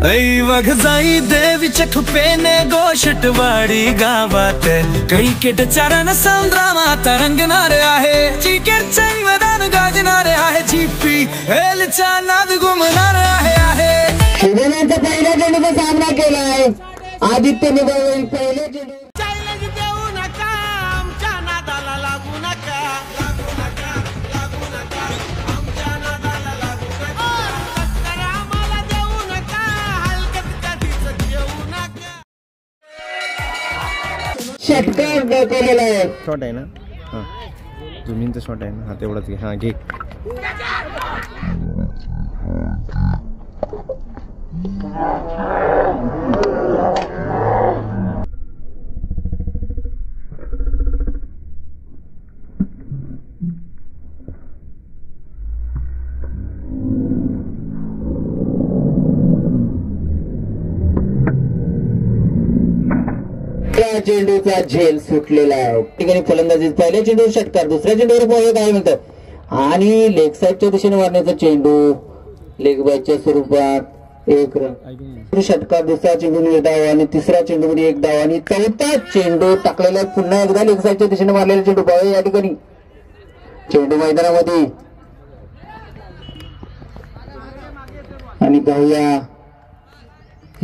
वघ जाई देवीच्या ठुपेने गोशटवाडी गावात काही केट चारण संद्रामात रंगणारे आहे चिकेटच्या मैदान गाजणारे आहे झिप्पी हेलचा नाद घुमणार आहे शिवनाचा पहिल्या चेंडूचा सामना केलाय आदित्य निभावेल पहिले चेंडू षटकार दाखवलेला आहे शॉट आहे ना हां जमिनीचा शॉट आहे ना हा तेवढाच घे हां घे चेंडूचा झेल सुटलेला आहे ठिकाणी फलंदाजी पहिल्या चेंडूवर षटकार दुसऱ्या चेंडूवर पाहूया काय म्हणतात आणि लेग साईडच्या दिशेने मारण्याचा चेंडू लेग बॅकच्या स्वरूपात एक रन षटकार दुसरा चेंडू एक धाव आणि तिसरा चेंडू मध्ये एक धाव आणि चौथा चेंडू टाकलेला पुन्हा एकदा लेग साईडच्या दिशेने मारलेला चेंडू पाहूया या ठिकाणी चेंडू मैदानामध्ये आणि पाहूया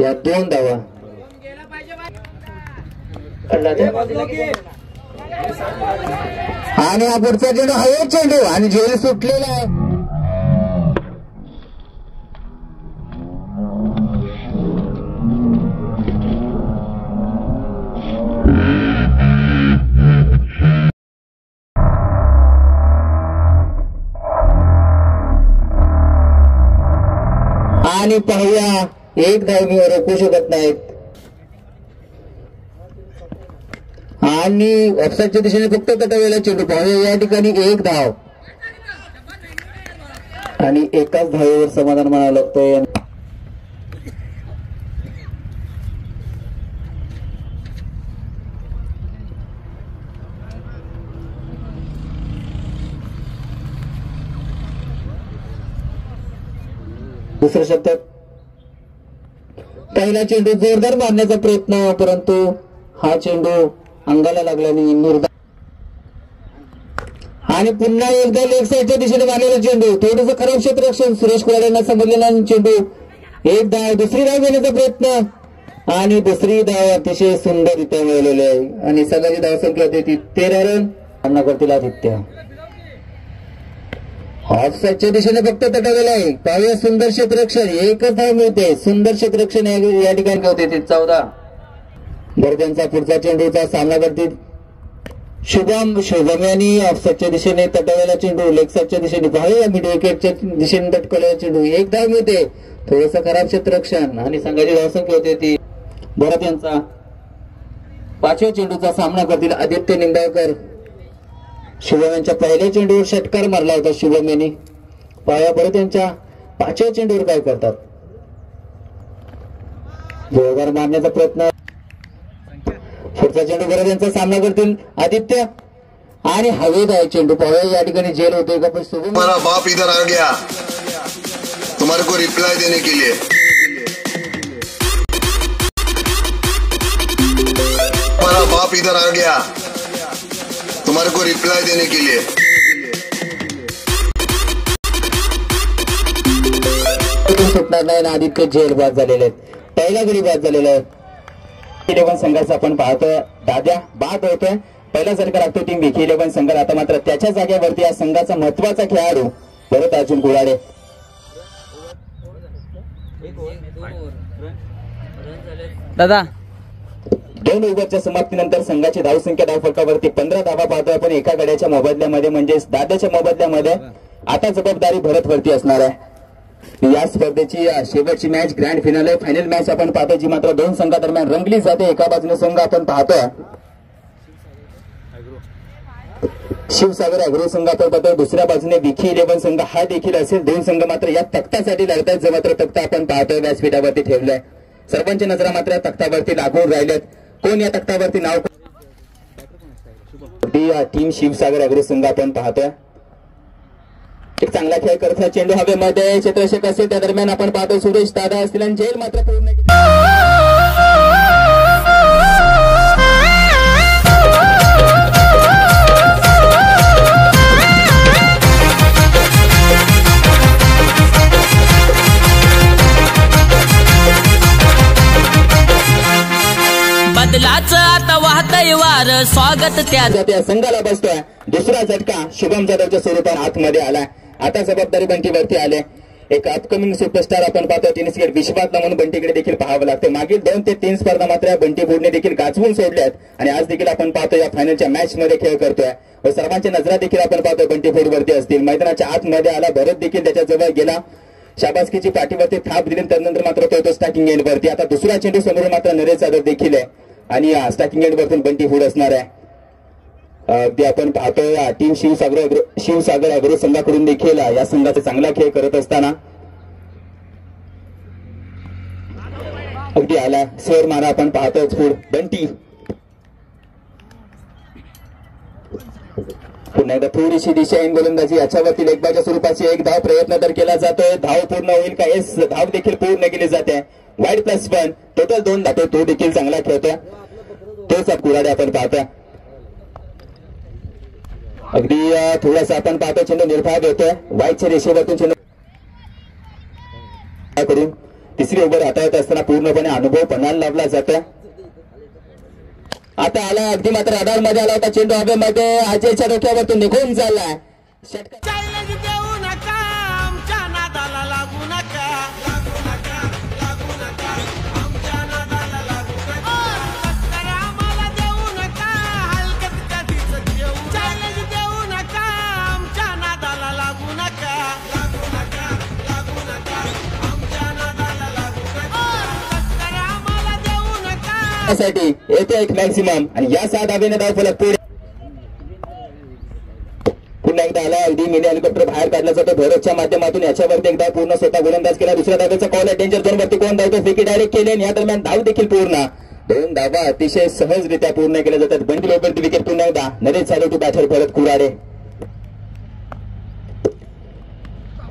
या दोन धावा आणि हा पुढचा चेंडू हवे चेंडू आणि झेल सुटलेला आहे आणि पाहूया एक धाव रोखू शकत नाहीत आणि ऑफसाईडच्या दिशेने फक्त तटवलेला चेंडू पाहूया या ठिकाणी एक धाव आणि एकाच धावेवर समाधान म्हणावं लागतंय दुसऱ्या शतक पहिला चेंडू जोरदार मारण्याचा प्रयत्न परंतु हा चेंडू अंगाला लागल्याने आणि पुन्हा एकदा लेग साईडच्या दिशेने मारलेला चेंडू थोडंसं खराब क्षेत्ररक्षण सुरेश कुराड यांना समजलेला चेंडू एक धाव दुसरी धाव घेण्याचा प्रयत्न आणि दुसरी धाव अतिशय सुंदररित्या मिळवलेली आहे आणि सगळ्याची धावसंख्या होती ती 13 रन सामना करतील आदित्य ऑफ साईडच्या दिशेने फक्त तटवलेला आहे पाहूया सुंदर क्षेत्ररक्षण एकच धाव मिळते सुंदर क्षेत्ररक्षण या ठिकाणी होते ते 14 बरं त्यांचा पुढचा चेंडूचा सामना करतील शुभम यांनी ऑफ साईडच्या दिशेने तटवलेला चेंडू लेग साईडच्या दिशेने पाहूया मिड विकेटच्या दिशेने तटकवलेला चेंडू एक धाव मिळते थोडस खराब क्षेत्ररक्षण आणि संघाची धावसंख्या होती ती बरं त्यांचा पाचव्या चेंडूचा सामना करतील आदित्य निंबाळकर शुभम यांच्या पहिल्या चेंडूवर षटकार मारला होता शुभम यांनी पाहूया बरं त्यांच्या पाचव्या चेंडूवर काय करतात जोरदार मारण्याचा प्रयत्न पुढचा चेंडू बरं त्यांचा सामना करतील आदित्य आणि हवेत आहे चेंडू पाहूया या ठिकाणी जेल होते का पण शुभम तुम्हारा बाप इधर आ गया तुम्हारे को रिप्लाई देने के लिए तुम्हारा बाप इधर आ गया तुम्हारे को रिप्लाई देने के लिए सुटणार नाही ना आदित्य जेल बाद झालेले आहेत पहिला गडी बाद झालेला आहे 11 संघाचा आपण पाहतोय दाद्या बाद होतोय पहिला झटका लागतो टीम विकी 11 संघाला आता मात्र त्याच्या जागेवरती या संघाचा महत्वाचा खेळाडू भरत अर्जुन कुडाळे दादा 2 ओव्हरच्या समाप्तीनंतर संघाची धावसंख्या धावफलकावरती 15 धावा पाहतोय आपण एका गड्याच्या मोबदल्यामध्ये म्हणजेच दाद्याच्या मोबदल्यामध्ये आता जबाबदारी भरत वरती असणार आहे या स्पर्धेची शेवटची match grand finale final match आपण पाहतो जी मात्र 2 संघादरम्यान रंगली जाते एका बाजूने संघ आपण पाहतोय शिवसागर अॅग्रो संघ आपण पाहतोय दुसऱ्या बाजूने विकी 11 संघ हा देखील असेल 2 संघ मात्र या तख्तासाठी लढतायत जो मात्र तख्ता आपण पाहतोय व्यासपीठावरती ठेवलाय सर्वांची नजरा मात्र तख्तावरती लागून राहिल्यात कोण या तख्तावरती नाव टीम शिवसागर अॅग्रो संघ आपण पाहतोय एक चांगला खेळ करत चेंडू हवेमध्ये क्षेत्ररक्षक असेल त्या दरम्यान आपण पाहतो सुरेश दादा असतील आणि झेल मात्र पूर्ण बदलाचं आता वाहतय वार स्वागत त्या संघाला बसतोय दुसरा झटका शुभम जाधवच्या स्वरूपात आतमध्ये आलाय आता जबाबदारी बंटीवरती आले एक अपकमिंग सुपरस्टार आपण पाहतो टेनिस खेळ विश्वातला म्हणून बंटीकडे देखील पाहावं लागतं मागील 2 ते 3 स्पर्धा मात्र बंटी बोर्डने देखील गाजवून सोडल्यात आणि आज देखील आपण पाहतो या फायनलच्या मॅच मध्ये खेळ करतोय व सर्वांच्या नजरा देखील आपण पाहतोय बंटी बोर्डवरती असतील मैदानाच्या आतमध्ये आला भरत देखील त्याच्या जवळ गेला शाबासकीची पाठीवरती थाप दिली त्यानंतर मात्र तो स्टॅकिंग एंड वरती आता दुसरा चेंडू समोर मात्र नरेश जाधव देखील आहे आणि स्टॅकिंग एंड वरतून बंटी हुड असणार आहे ते आपण पाहतोय टीम शिवसागर अग्रो संघाकडून देखील या संघाचा चांगला खेळ करत असताना अगदी आला सर मारा आपण पाहतोय पुढ बंटी पुन्हा एकदा थोडीशी दिशा इन गोलंदाजी याच्यावरती लेगबाच्या स्वरूपाची एक धाव प्रयत्न तर केला जातोय धाव पूर्ण होईल का एस धाव देखील पूर्ण केली जाते वाईड +1 टोटल 2 धाव तो देखील चांगला खेळतोय तोच कुराडे आपण पाहतोय अगदी थोडासा आपण पाहतो चेंडू निर्धार होतोय वाईटच्या रेषेवरतून चेंडू करून तिसरी ओव्हर हाताळत असताना पूर्णपणे अनुभव पणाला लावला जातोय आता आला अगदी मात्र आधार मध्ये आला होता चेंडू हवेमध्ये अजयच्या डोक्यावरतून निघून झालाय साठी येते एक मॅक्सिमम आणि या 6 धावेने धाव फलक पुढे पुन्हा एकदा आला अगदी मिनी हेलिकॉप्टर बाहेर काढला जातो भैरवच्या माध्यमातून याच्यावरती एकदा पूर्ण स्वतः गोलंदाज केला दुसऱ्या धावेचा कॉल आहे डेंजर झोन वरती कोण धावतो फेकी डायरेक्ट केले आणि या दरम्यान धाव देखील पूर्ण 2 धावा अतिशय सहजरित्या पूर्ण केल्या जातात बंटी ओव्हरची विकेट पुन्हा एकदा नरेश जाधव टू बॅटर परत कुराडे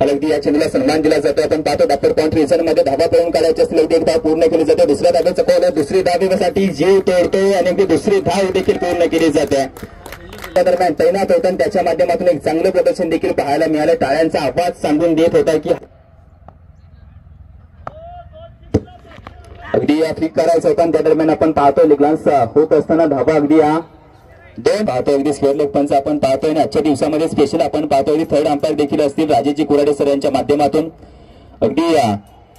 अगदी या चेंडूला सन्मान दिला जातो आपण पाहतो डॉक्टर पॉइंट रिझन मध्ये धावा पळून काढायची असली एक धाव पूर्ण केली जाते दुसऱ्या धावेचा कॉल आहे दुसरी धावेसाठी जीव तोडतो आणि अगदी दुसरी धाव देखील पूर्ण केली जाते त्या दरम्यान तैनात होता त्याच्या माध्यमातून एक चांगलं प्रदर्शन देखील पाहायला मिळालं टाळ्यांचा आवाज सांगून देत होता की अगदी या फ्लिक करायचं होता त्या दरम्यान आपण पाहतो लेगलान्स होत असताना धावा अगदी 2 पाहतो अगदी स्क्वेअर लेग पंच आपण पाहतोय आणि आजच्या दिवसामध्ये स्पेशल आपण पाहतोय अगदी थर्ड अंपायर देखील असतील राजेजी कुराडे सर यांच्या माध्यमातून अगदी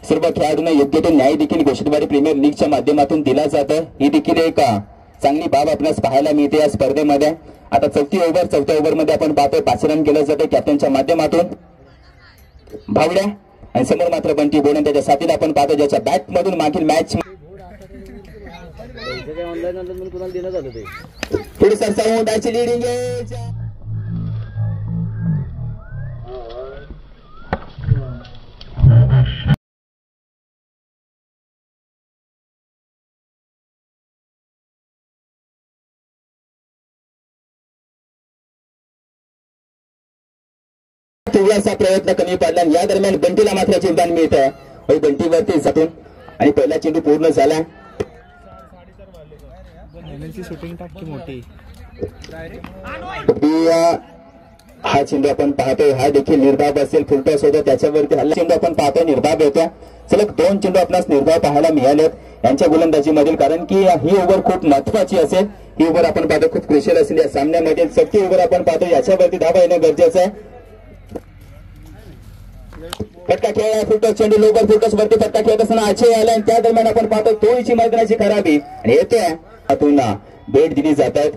सर्व खेळाडूंना योग्य तो न्याय देखील गोष्टवाडी प्रीमियर लीगच्या माध्यमातून दिला जातं ही देखील एक चांगली बाब आपल्यास पाहायला मिळते या स्पर्धेमध्ये आता चौथ्या ओव्हरमध्ये आपण पाहतोय 5 रन केलं जातं कॅप्टनच्या माध्यमातून भावड्या आणि समोर मात्र बंटी बोर्ड त्याच्या साथीला आपण पाहतो ज्याच्या बॅट मधून मागील मॅच पुढे सरसावून बॅटची लिडिंग थोडासा प्रयत्न कमी पडला या दरम्यान बंटीला मात्र जीवदान मिळत आहे बंटीवरती जातून आणि पहिला चेंडू पूर्ण झाला शूटिंग टाकी मोठी हा चेंडू आपण पाहतोय हा देखील निर्धाव असेल फुलटॉस होता त्याच्यावरती हल्ला चेंडू आपण पाहतोय निर्धाव येतो सलग 2 चेंडू आपणास निर्धाव पाहायला मिळालेत यांच्या गोलंदाजी मधील कारण की ही ओव्हर खूप महत्वाची असेल ही ओव्हर आपण पाहतो खूप क्रुशियल असेल या सामन्यामध्ये चौथी ओव्हर आपण पाहतो याच्यावरती धावा येणं गरजेचं आहे फटका खेळला फुलटॉस चेंडू लोबर फुलटॉस वरती फटका खेळत असताना अजय आला आणि त्या दरम्यान आपण पाहतो थोडीशी मैदानाची खराबी आणि येते पुन्हा भेट दिली जातात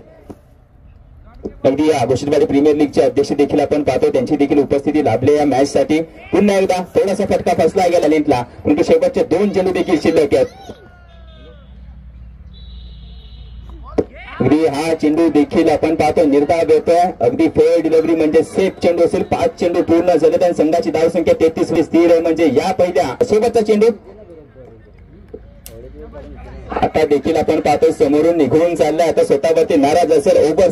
अगदी या गोष्टवाडी प्रीमियर लीगचे अध्यक्ष देखील आपण पाहतो त्यांची देखील उपस्थिती लाभली या मॅच साठी पुन्हा एकदा थोडासा फटका फसला गेला लेंथला परंतु शेवटचे 2 चेंडू देखील शिल्लक आहेत अगदी हा चेंडू देखील आपण पाहतो निर्धाव येतोय अगदी फेअर डिलिव्हरी म्हणजे सेफ चेंडू असेल 5 चेंडू पूर्ण झाले आणि संघाची धाव संख्या 33 स्थिर आहे म्हणजे या पहिल्या शेवटचा चेंडू आता देखील आपण पाहतो समोरून निघून चाललाय आता स्वतःवरती नाराज असेल ओव्हर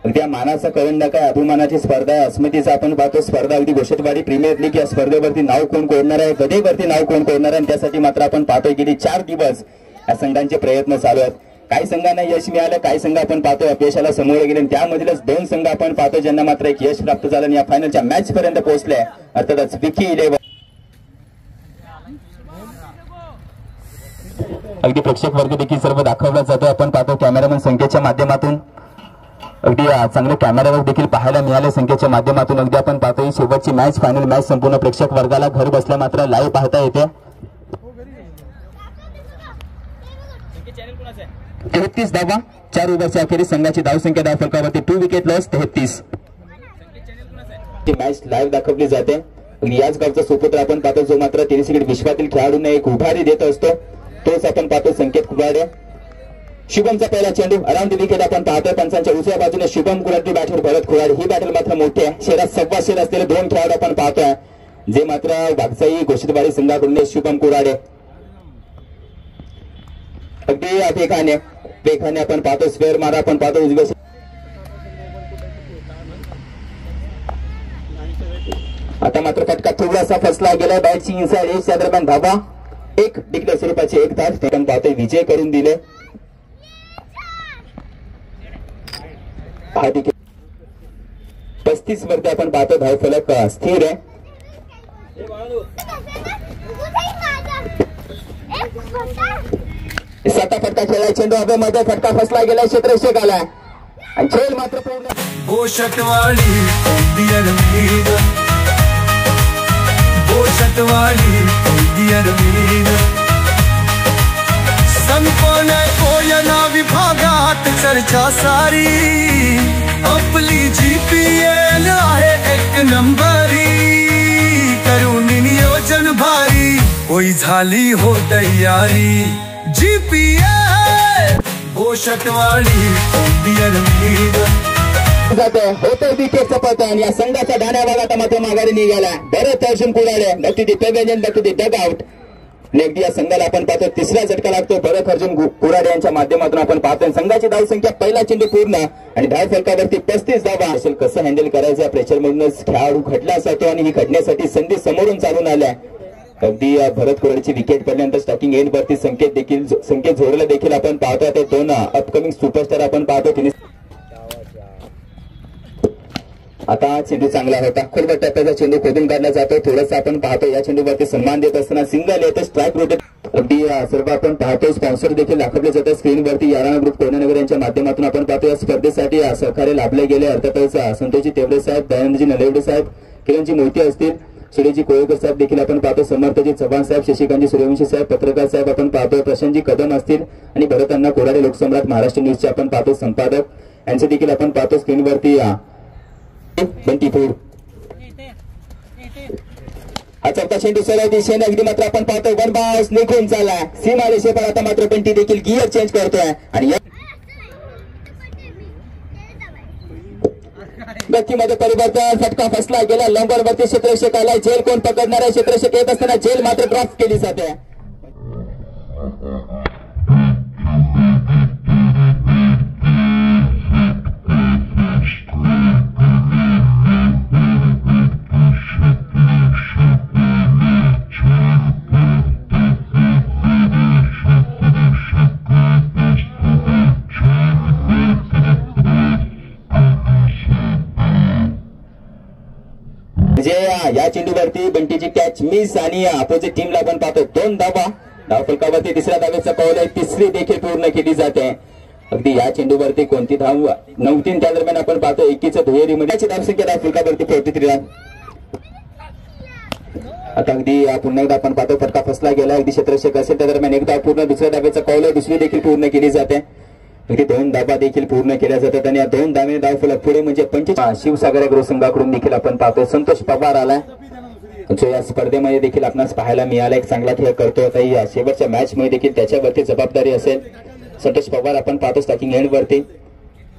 त्या मानाचा करंडा काय अभिमानाची स्पर्धा आहे. अस्मितेचा आपण पाहतो स्पर्धा अगदी गोष्टवाडी प्रीमियर लीग या स्पर्धेवरती नाव कोण कोरणार आहे, गदेवरती नाव कोण कोरणार आहे, त्यासाठी मात्र आपण पाहतोय गेली 4 दिवस या संघांचे प्रयत्न चालू आहेत. काही संघांना यश मिळालं, काही संघ आपण पाहतो अपयशाला समोर गेले. त्यामधीलच 2 संघ आपण पाहतो ज्यांना मात्र एक यश प्राप्त झालं आणि या फायनलच्या मॅच पर्यंत पोहोचले. अर्थातच विकी 11. अगदी प्रेक्षक वर्ग देखील सर्व दाखवला जातो. आपण पाहतो कॅमेरामॅन संख्येच्या माध्यमातून अगदी चांगले कॅमेरावर देखील पाहायला मिळाले संख्येच्या माध्यमातून. अगदी आपण पाहतोय शेवटची मॅच फायनल मॅच संपूर्ण प्रेक्षक वर्गाला घर बसल्या मात्र लाईव्ह पाहता येते. 33 धावा 4 ओव्हरच्या अखेरीस संघाची धावसंख्या धावफलकावरती 2 विकेट लॉस 33. मॅच लाईव्ह दाखवली जाते. याच गावचा सुपुत्र आपण पाहतो जो मात्र टेनिस विश्वातील खेळाडूंना एक उभारी देत असतो, तोच आपण पाहतो संकेत कुराडे. शुभमचा पहिला चेंडू अराउंड द विकेट आपण पाहतोय. पंचांच्या उजव्या बाजूने शुभम कुराडे बॅटर भरत कुराडे. ही बॅटल मात्र मोठी आहे. शेरात 1.25 असलेले 2 खेळाडू आपण पाहतोय जे मात्र वागसाई घोषितवाडी संघाकडून शुभम कुराडे. अगदी वेगाने आपण पाहतो स्क्वेअर मारा आपण पाहतो उजव्या. आता मात्र फटका थोडासा फसला गेला बॅटची इनसाइड एज. त्या दरम्यान धावा 1 डिक्लेअर स्वरूपाची 1 धाव आपण पाहतोय विजय करून दिले. 35 वरती आपण पाहतो धाव फलक स्थिर आहे. सत्ता फटका खेळला चेंडू हवेमध्ये फटका फसला गेला क्षेत्ररक्षक आला आणि खेळ मात्र पूर्ण. बोशटवाडी दियर मीर, बोशटवाडी दियर मीर. संपन्न कोयना विभागात चर्चा सारी, आपली GPL आहे 1 नंबरी. करून नियोजन भारी होई झाली हो तयारी. GPL बोशटवाडी दियर मीर. होते विकेटचा पतन या संघाच्या डाण्या भागात मात्र माघारी निघाला. Bharat Arjun Kurade back to the pavilion, back to the dugout. Next या संघाला आपण पाहतो 3रा झटका लागतो भरत अर्जुन कुराडे यांच्या माध्यमातून. आपण पाहतोय संघाची धावसंख्या पहिला चेंडू पूर्ण आणि धाव फलकावरती 35 धावा. असेल कसं हँडल करायचं प्रेशर मधूनच खेळाडू खटला जातो आणि ही खटण्यासाठी संधी समोरून चालून आल्या. अगदी भरत कुराडेची विकेट पडल्यानंतर स्टार्टिंग एंड वरती संकेत झोडला देखील आपण पाहतोय. ते 2 अपकमिंग सुपरस्टार आपण पाहतो. आता चेंडू चांगला होता. खोलवर टप्प्याचा चेंडू खोदून काढला जातो. थोडंसं आपण पाहतो या चेंडूवरती सन्मान देत असताना सिंगल येते स्ट्राईक रोटेट. अगदी सर्व आपण पाहतो स्पॉन्सर देखील दाखवले जातात स्क्रीनवरती. याराणा ग्रुप कोयनानगर यांच्या माध्यमातून आपण पाहतो या स्पर्धेसाठी सहकार्य लाभले गेले. अर्थातच संतोषजी तेवडे साहेब, दयानंदजी नलवडे साहेब, किरणजी मोहिते असतील, सुरेशजी कोळेकर साहेब देखील आपण पाहतो, समर्थजी चव्हाण साहेब, शशिकांतजी सूर्यवंशी साहेब, पत्रकार साहेब आपण पाहतो, प्रशांतजी कदम असतील आणि भरतांना कोराडे लोकसम्राट महाराष्ट्र न्यूजचे आपण पाहतो संपादक यांचे देखील आपण पाहतो स्क्रीनवरती. बंटीपूर हा चौथा चेंडू सरळ दिशेने अगदी मात्र आपण पाहतो 1 बाउन्स निघून चालला सीमा रेषेवर. आता मात्र बंटी देखील गिअर चेंज करतोय आणि गतीमध्ये परिवर्तन. फटका फसला गेला लंबरवरती क्षेत्ररक्षक आलाय. झेल कोण पकडणार आहे? क्षेत्ररक्षक येत असताना झेल मात्र ड्रॉप केली जाते. या चेंडूवरती बंटीची कॅच मिस आणि अपोजिट टीमला आपण पाहतो 2 धावा. धावफलकावरती 3ऱ्या धावेचा कॉल आहे. 3री देखील पूर्ण केली जाते. अगदी या चेंडूवरती कोणती धाव नव्हती. त्या दरम्यान आपण पाहतो 21च्या दुहेरीमध्ये धावसंख्या धावफलकावरती 43 रन. आता अगदी पुन्हा एकदा आपण पाहतो फटका फसला गेला. अगदी क्षेत्ररक्षक असेल त्या दरम्यान 1 धाव पूर्ण. 2ऱ्या धावेचा कॉल आहे. 2री देखील पूर्ण केली जाते. अगदी 2 धावा देखील पूर्ण केल्या जातात आणि या 2 धावे धावफलक पुढे म्हणजे 25. शिवसागर अॅग्रो संघाकडून देखील आपण पाहतो संतोष पवार आलाय. जो या स्पर्धेमध्ये देखील आपणास पाहायला मिळाला. एक चांगला खेळ करतो. आता या शेवटच्या मॅच मध्ये देखील त्याच्यावरती जबाबदारी असेल. संतोष पवार आपण पाहतो स्टार्टिंग एंड वरती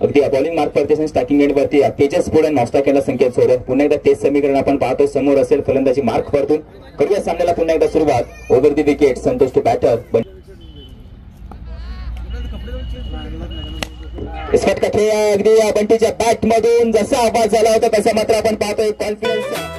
अगदी बॉलिंग मार्क वरती स्टार्टिंग एंड वरती तेजस पुढे नाश्ता केला संकेत सोडे. पुन्हा एकदा तेच समीकरण आपण पाहतो समोर असेल फलंदाजी मार्क वरतून. करूया सामन्याला पुन्हा एकदा सुरुवात. Over the wicket Santosh to batter. फटका खेळ अगदी या बंटीच्या बॅट मधून जसा आवाज झाला होता तसा मात्र आपण पाहतोय कॉन्फिडन्स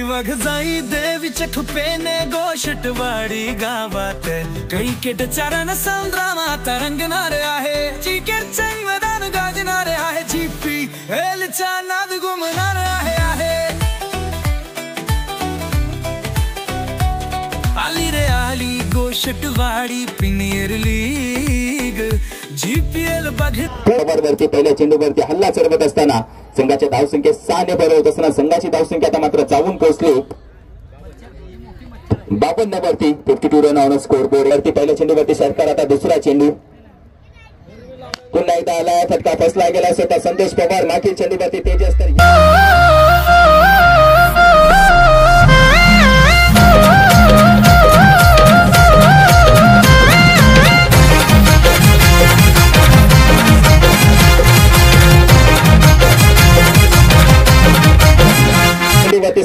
वघ जाई देवीच्या खुपेने गोशटवाडी गावात काही केट चारण संद्रामात रंगणारे आहे चिकेटचे मैदान गाजणारे आहे जीपी एलचा नाद घुमणार आहे आली रे आली गोशटवाडी प्रीमियर लीग जीपीएल वरती पहिल्या चेंडूवरती हल्ला चढवत असताना संघाच्या धावसंख्येत 6 ने भर होत असताना संघाची धावसंख्या आता मात्र जाऊन पोहोचली 52 वरती 52 रन ऑन स्कोर बोर्ड वरती पहिल्या चेंडूवरती सरकार आता दुसरा चेंडू पुन्हा एकदा आला फटका फसला गेला स्वतः संदेश पवार मागील चेंडूवरती तेजस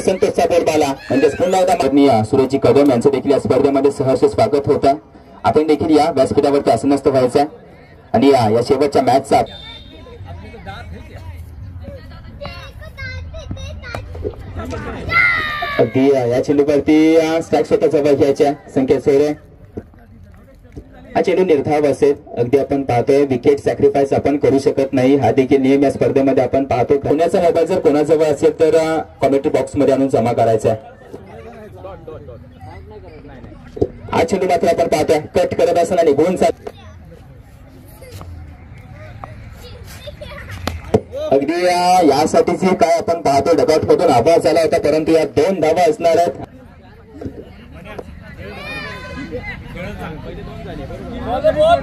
संतोषचा बोलबाला म्हणजेच पुन्हा एकदा सुरेशजी कदम यांचं देखील या स्पर्धेमध्ये सहर्ष स्वागत होतं. आपण देखील या व्यासपीठावरती आसनस्थ व्हायचं आणि या शेवटच्या मॅचचा अगदी या चेंडूवरती स्ट्राईक स्वतःचा जवळ घ्यायच्या संकेत सोयरे हा चेंडू निर्धाव असेल. अगदी आपण पाहतोय विकेट सॅक्रिफाईस आपण करू शकत नाही हा देखील नियम या स्पर्धेमध्ये आपण पाहतो. पुण्याचा मोबाईल जर कोणाजवळ असेल तर कॉमेंट्री बॉक्स मध्ये आणून जमा करायचा आहे. हा चेंडू मात्र आपण पाहतोय कट करत असताना निघून अगदी यासाठीच काय आपण पाहतो डगआउट मधून आवाज आला होता परंतु या 2 धावा असणार आहेत.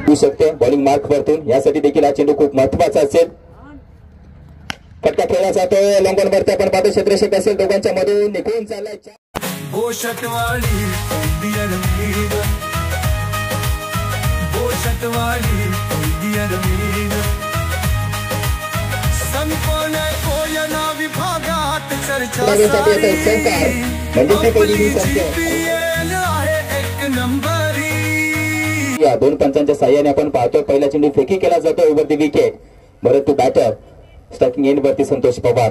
होऊ शकते बॉलिंग मार्क वरतून यासाठी देखील हा चेंडू खूप महत्वाचा असेल. फटका खेळला जातोय लॉंगॉन वरती आपण पाहतो क्षेत्ररक्षक असेल दोघांच्या मधून निघून चाललाय विभागात चर्चा या 2 पंचांच्या साह्याने आपण पाहतोय पहिला चेंडू फेकी केला जातो ओव्हर द विकेट. बरं तू बॅटर स्ट्रायकिंग एंड वरती संतोष पवार.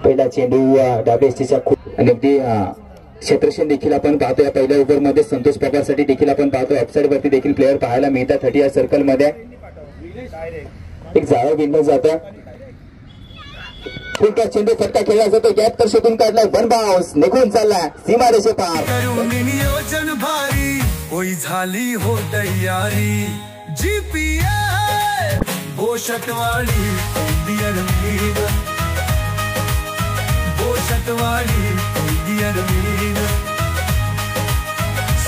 पहिला चेंडू डाबेस्टीच्या आणि अगदी क्षेत्रक्षण देखील आपण पाहतो. या पहिल्या ओव्हर मध्ये संतोष पवार साठी देखील आपण पाहतो ऑफसाइड वरती देखील प्लेअर पाहायला मिळतात. 30 सर्कल मध्ये एक जाळं विणलं जातं. चेंडू फटका खेळला जातो गॅप तर शोधून काढलाय वन बाउन्स निघून चाललाय सीमारेषे पार. नियोजन भारी होई झाली हो तयारी जीपीएल गोशटवाडी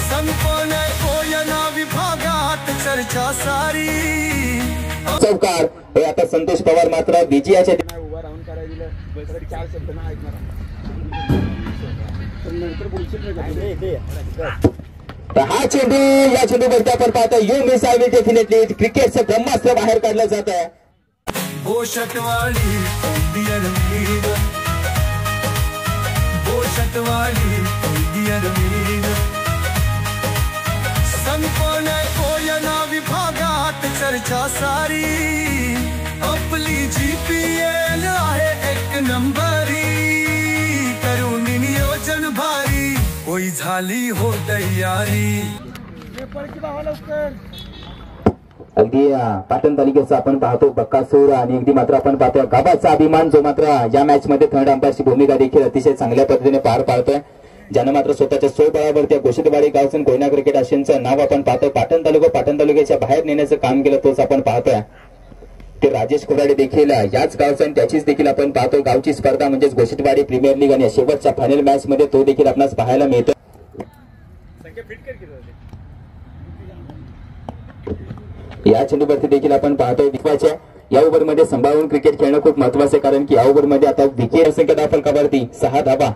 संपवणे कोयना विभागात चर्चा सारी. चौकार हे आता संतोष पवार मात्र विजयाच्या हा चेंडू या चेंडूवरती आपण पाहतो you miss I will definitely क्रिकेटचं ब्रह्मास्त्र बाहेर काढलं जात आहे. संपवणे कोयना विभागात चर्चा सारी आपली जीपीएल आहे 1 नंबरी करून नियोजन भारी होई झाली हो तयारी. अगदी पाटण तालुक्याचा आपण पाहतो बक्कासूर आणि अगदी मात्र आपण पाहतो गावाचा अभिमान जो मात्र या मॅच मध्ये थर्ड अंपायरची भूमिका देखील अतिशय चांगल्या पद्धतीने पार पाडतोय. ज्यानं मात्र स्वतःच्या स्वबळावरती गोशितवाडी गावचं कोयना क्रिकेट असेंचं नाव आपण पाहतोय. पाटण तालुक्याच्या बाहेर नेण्याचं काम केलं तोच आपण पाहतोय. ते राजेश कोराडे देखील याच गावचा आणि त्याचीच देखील आपण पाहतो गावची स्पर्धा म्हणजेच गोशितवाडी प्रीमियर लीग आणि शेवटच्या फायनल मॅच मध्ये तो देखील आपणास पाहायला मिळतो. या चेंडूवरती देखील आपण पाहतोय विश्वाच्या या ओव्हर मध्ये सांभाळून क्रिकेट खेळणं खूप महत्वाचं आहे कारण की या ओव्हर मध्ये आता विकेट संख्या फलकावरती 6 धावा.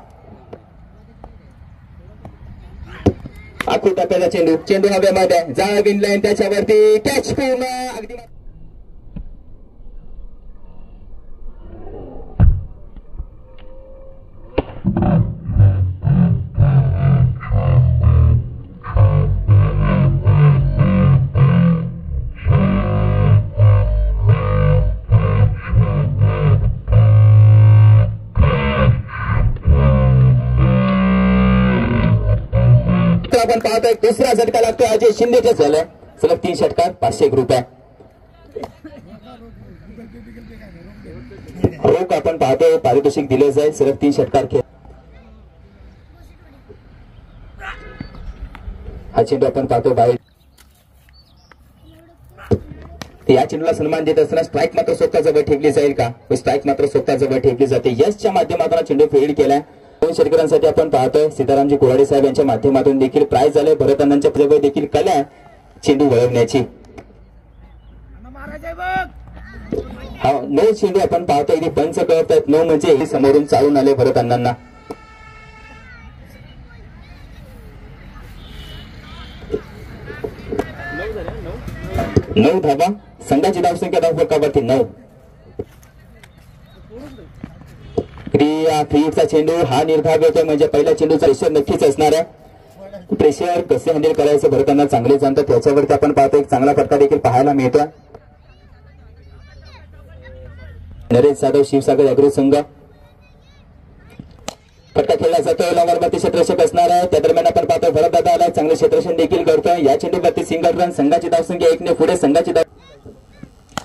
आखू टाकायला चेंडू हव्यामध्ये जाळ विनलाय त्याच्यावरती कॅच पूर्ण अगदी आपण पाहतोय दुसरा झटका लागतोय अजय शिंदेच्या झालाय सलग 3 षटकार 501 रुपये. रोख आपण पाहतोय पारितोषिक दिले जाईल सलग 3 षटकार खेळ. हा चेंडू आपण पाहतोय बाहेर. या चेंडूला सन्मान देत असताना स्ट्राईक मात्र स्वतः जवळ ठेवली जाईल का? स्ट्राईक मात्र स्वतः जवळ ठेवली जाते. यशच्या माध्यमातून चेंडू फील्ड केलाय. 2 षटकारांसाठी आपण पाहतोय सीतारामजी कोराडे साहेब यांच्या माध्यमातून देखील प्राइज झाले. भरत अण्णांच्या जवळ देखील कला चेंडू वळवण्याची. हा 9 चेंडू आपण पाहतोय इथे पंच कळत आहेत. 9 म्हणजे समोरून चालून आले भरत अण्णांना. 9 धावा संघाची धावसंख्या धावफलकावरती 9. फ्रीचा चेंडू हा निर्धाव होतोय म्हणजे पहिला चेंडूचा प्रेशर नक्कीच असणार आहे. प्रेशर कसे हँडल करायचं भरताना चांगले जाणतात त्याच्यावरती आपण पाहतो एक चांगला फटका देखील पाहायला मिळतोय. नरेश जाधव शिवसागर अॅग्रो संघ फटका खेळला जातोय. लॉंगरवरती क्षेत्ररक्षक असणार आहे. त्या दरम्यान आपण पाहतोय भरत दादा आला चांगले क्षेत्ररक्षण देखील करतोय. या चेंडूवरती सिंगल रन संघाची धावसंख्या 1 ने पुढे. संघाची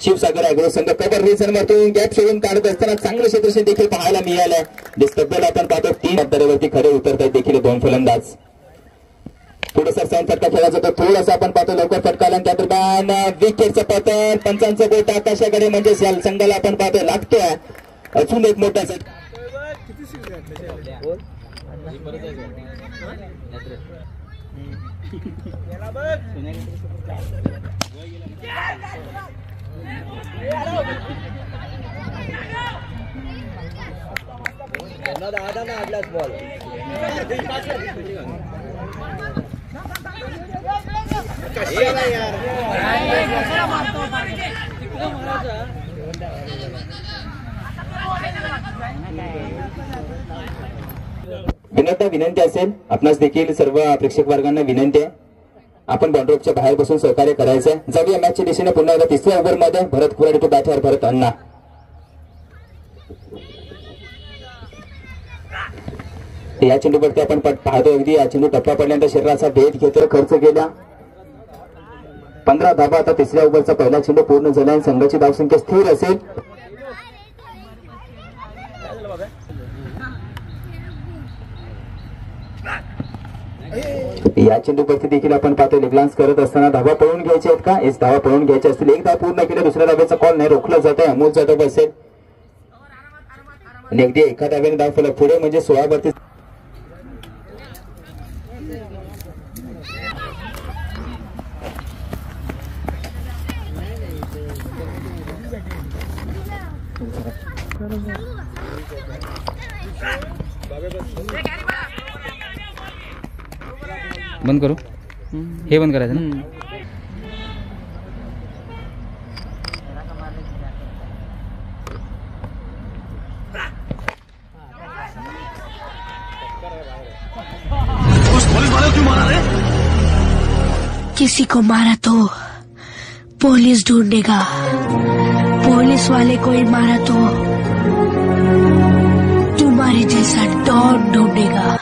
शिवसागर अॅग्रो संघ कव्हर रिझन मधून गॅप शोधून काढत असताना चांगलं क्षेत्ररक्षण देखील पाहायला मिळालंय. डिस्टर्बला आपण पाहतो 3 अंतरावरती खरे उतरत आहेत देखील 2 फलंदाज. पुढे सरसावून फटका खेळला जातो. थोडासा आपण पाहतो लवकर फटका आला. त्या दरम्यान विकेटचं पतन पंचांचं बोट आकाशाकडे म्हणजे संघाला आपण पाहतोय लागतोय अजून एक मोठा विनंती असेल आपणास देखील सर्व प्रेक्षक वर्गांना विनंती आहे आपण बॉन्ड्रोपच्या बाहेर बसून सहकार्य करायचंय. जाऊया मॅचच्या दिशेने पुन्हा एकदा 3ऱ्या ओव्हरमध्ये भरत कुराडे टू बॅटर भरत अण्णा. या चेंडूवरती आपण पाहतो अगदी या चेंडू टप्पा पडल्यानंतर शरीराचा भेद घेतो. खर्च केला 15 धाबा. आता 3ऱ्या ओव्हरचा पहिला चेंडू पूर्ण झाला आणि संघाची धावसंख्या स्थिर असेल. या चेंडूवरती देखील आपण पाहतो लेगलान्स करत असताना धावा पळून घ्यायचे आहेत का? इस धावा पळून घ्यायचे असतील. एक धाव पूर्ण केली दुसऱ्या धाव्याचा कॉल नाही रोखला जात आहे. अमोल जाधव असेल आणि अगदी एका धाव्याने धाव फलक पुढे म्हणजे 16 वरती. बंद करू हे बंद करायचं ना. किसी को मारा तो पुलिस ढूंढेगा, पुलिस वाले को ही मारा तो तुम्हारे जैसा डॉन ढूंढेगा.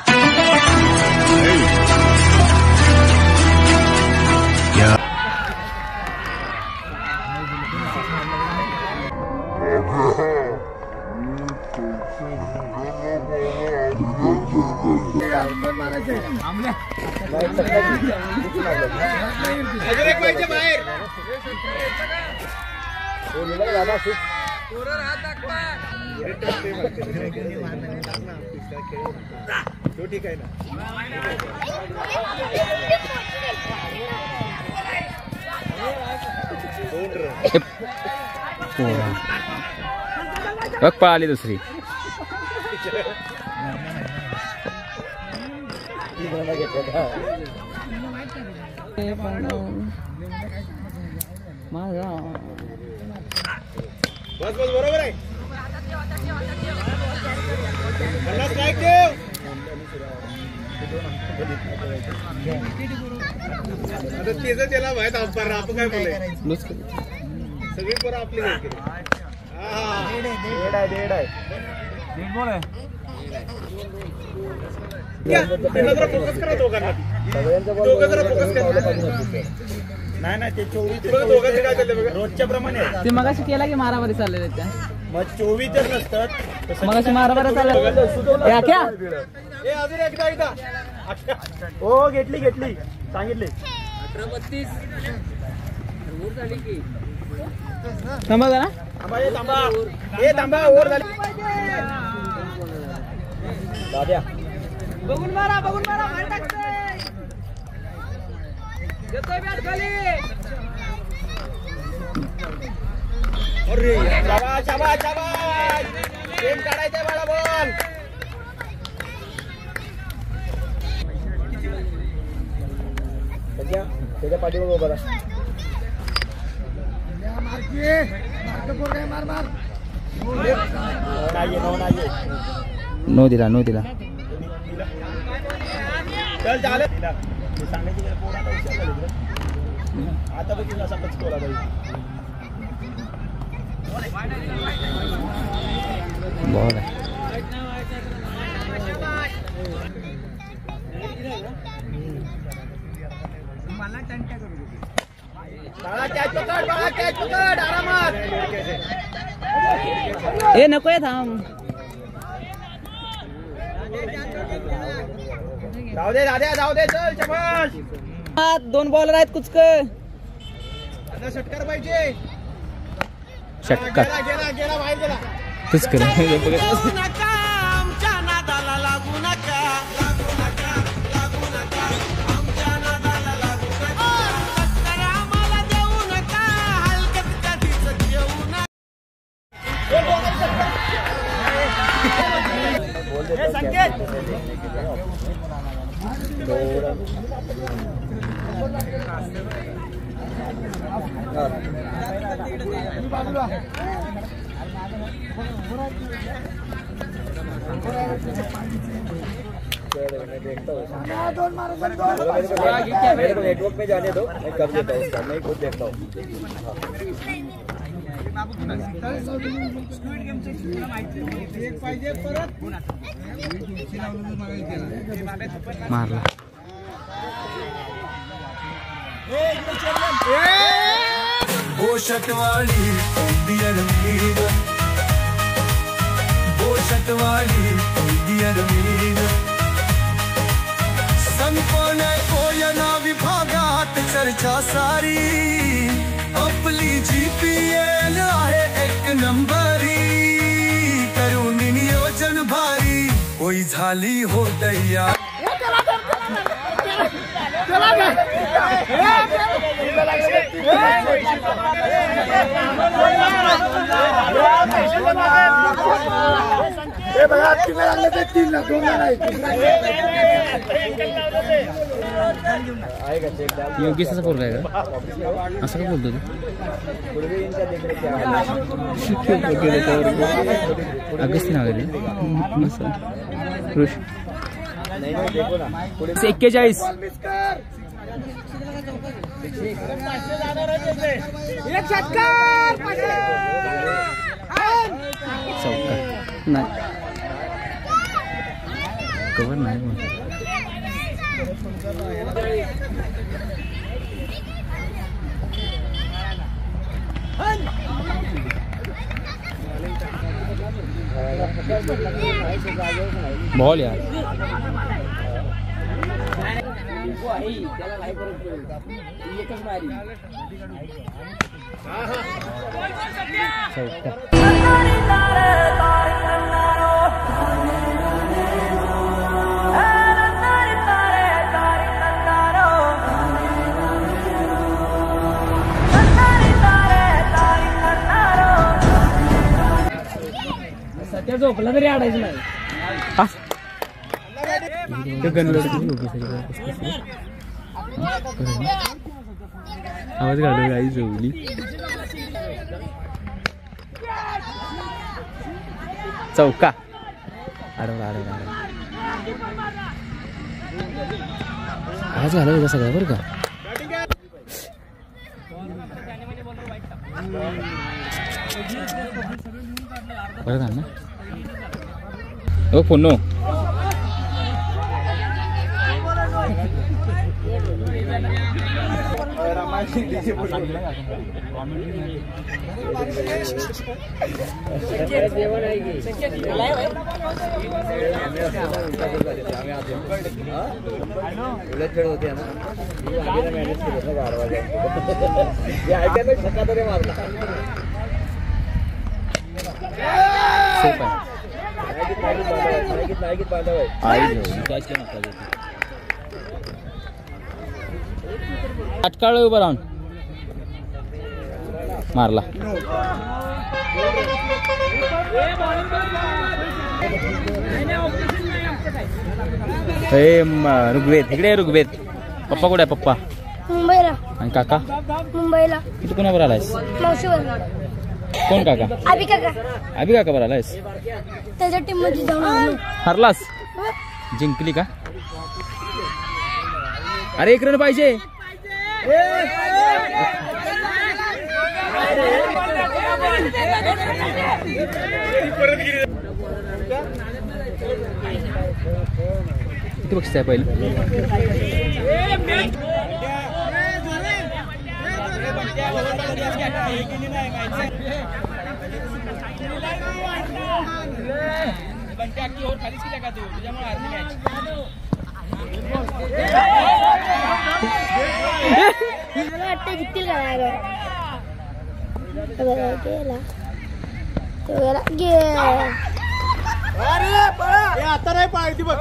ठीक आहे ना. बघ पळाली दुसरी. बस बस बरोबर आहे. स्ट्राईक देव. आता तेच त्याला माहित अंपायर आपण काय बोलाय सगळी पोरं आपली. हा डेड आहे. फोकस करा दोघांना. दोघं जरा फोकस करा. नाही ते 24 दोघांचं काय चाललंय बघा. रोजच्या प्रमाणे ते मगाशी केला की मारामारी चाललेल्या त्या. मग 24 नसतात मगाशी मारामारी चालल्या क्या. अजून एकदा हो घेतली सांगितले. 18-32 थांबा ना. थांबा ओव्हर झाली. बघून मारा बाहेर टाकतोय. येतोय बॅट खाली. अरे शाबाश गेम काढायचंय बाळा बॉल. त्याच्या पाठीवर उभा राहा. नो दिला चल झालं. सांगायची आता बघ तुला सपच कोला बाई. बॉल आहे. कॅच पकड आरामात. ए नकोय थांब. जाऊ दे चल शाबाश. 2 बॉलर आहेत कुचक. षटकार पाहिजे. षटकार गेला बाहेर गेला. तेच कर. आमच्या नादाला लागू नका. आम्हाला देऊ नका. हलकत कधीच घेऊ नका. नेटवर्क में जाने दो. मैं कर देता हूँ उसका. मैं खुद देखता हूँ. मारला. बोशटवाली दिया रमीद. बोशटवाली दिया रमीद. संपणे कोयना विभागात चर्चा सारी. आपली GPL आहे 1 नंबरी. करून नियोजन भारी. होई झाली हो तयार. योगेशचा पोरगा आहे का असं का बोलतो तू. अगस्ती नाव आहे कृष्ण. 41. चौका नाही कवर नाही. बॉल यार. चौका. सध्या झोपला तरी आडायचं नाही. आवाज घालू आई झोपली. चौका. अडवला आवाज घालायचा सगळा बरं का. बरं का ना. ओ पुन्नो खेळ होते ना मॅनेज केलं 12 वाजे मारला अटकाळ उभं राहून मारला ऋग्वेद इकडे ऋग्वेद पप्पा कुठे आहे पप्पा मुंबईला आणि काका मुंबईला तू कोणावर आलायस मावशीवर कोण काका अभि काका अभि काका बरं आलायस त्याच्या टीम मध्ये जाऊन आलो हरलास जिंकली का अरे 1 रन पाहिजे किती बक्षीस आहे पहिले मला वाटतं जिंकतील का आता नाही पाहिजे बघ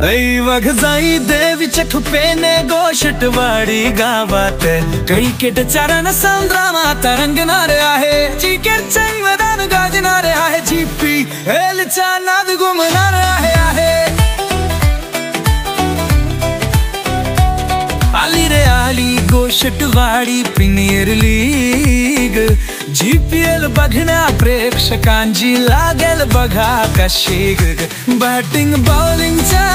ऐ वघजाई देवीच्या ठुपेने गोशटवाडी गावात क्रिकेटच्या रणसंग्रामात रंगणारे आहे क्रिकेटचे मैदान गाजणारे आहे GPLचा नाद घुमणार आहे आली रे आली गोशटवाडी प्रीमियर लीग GPL बघण्या प्रेक्षकांची लागेल बघा कशी बॅटिंग बॉलिंगचा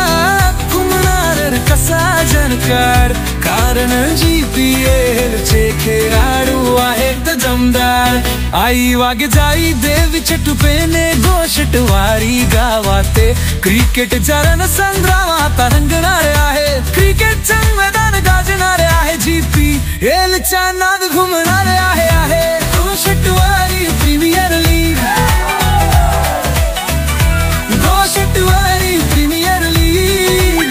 घुमणार कसा जनकार कारण GPL चे खेळाडू आहेत जमदार आई वाघजाई देवीच्या टुपेने गोशटवाडी गावात क्रिकेटच्या रणसंग्रामात रंगणारे आहे क्रिकेटचे मैदान गाजणारे आहे GPLचा नाद घुमणारे आहे गोशटवाडी प्रीमियर लीग गोशटवाडी प्रीमियर लीग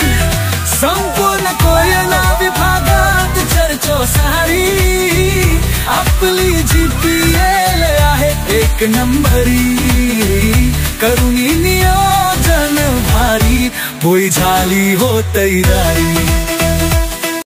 संपूर्ण कोयना विभागात चर्चो सारी आपली GPL आहे 1 नंबरी करून नियोजन भारी होई झाली हो तयारी